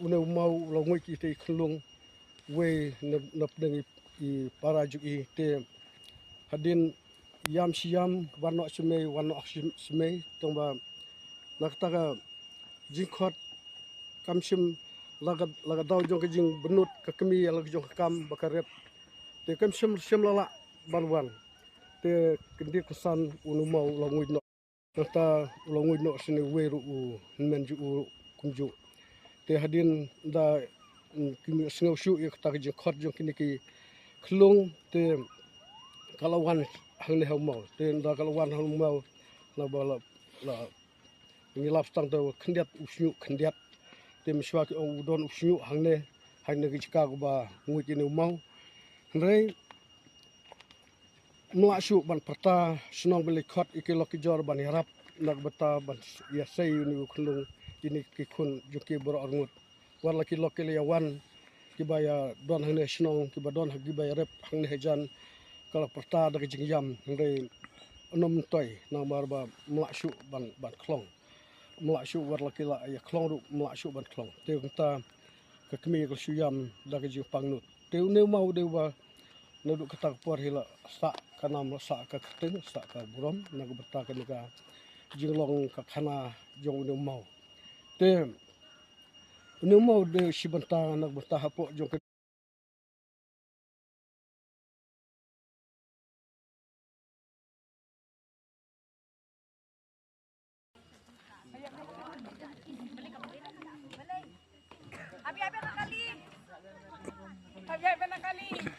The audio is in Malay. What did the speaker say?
una mau longoi ki te khulung we nap deng I para ju I te hadin yam siam warno semei warno semei tongba naktaga jingkhot kamsim laga daw jong ke jing benut ke kemi lag jong kam bakarep te kamsim lala banwan te kendir kesan unu mau longoi no nakta longoi no sini weru u menju u kumju te hadin da kimi sngau shu ik tak jingkhot jong kini ki klung te kalawan hang ne mau te da kalawan hang mau la bala la ngilap stang te khendiat usnyu khendiat te miswa ki udon usnyu hang ne ki chika ba ngui ki ne mau rei nuak shu ban perta snong beli khot ikilok ki jor ban harap nak beta ban ya sei ni khulung ini ki khun juki bor orngut war la ki lokil ya wan ki ba ya don hang ne snong ki ba don hagi ba rep hang ne hejan kalau perta da ki jingyam rei nom toy na bar ba mlak shu ban klong mlak shu war la ki la ya klong ru mlak shu ban klong te ta ka kemi ko shuyam da ki jing pangnut te ne mau de wa nuduk ketak por hila sa kanam sa ka keting sa ka burom na berta ka nika jinglong ka khana jong ne mau te ne mau de shibanta na berta hapo jong ke Abi nakali.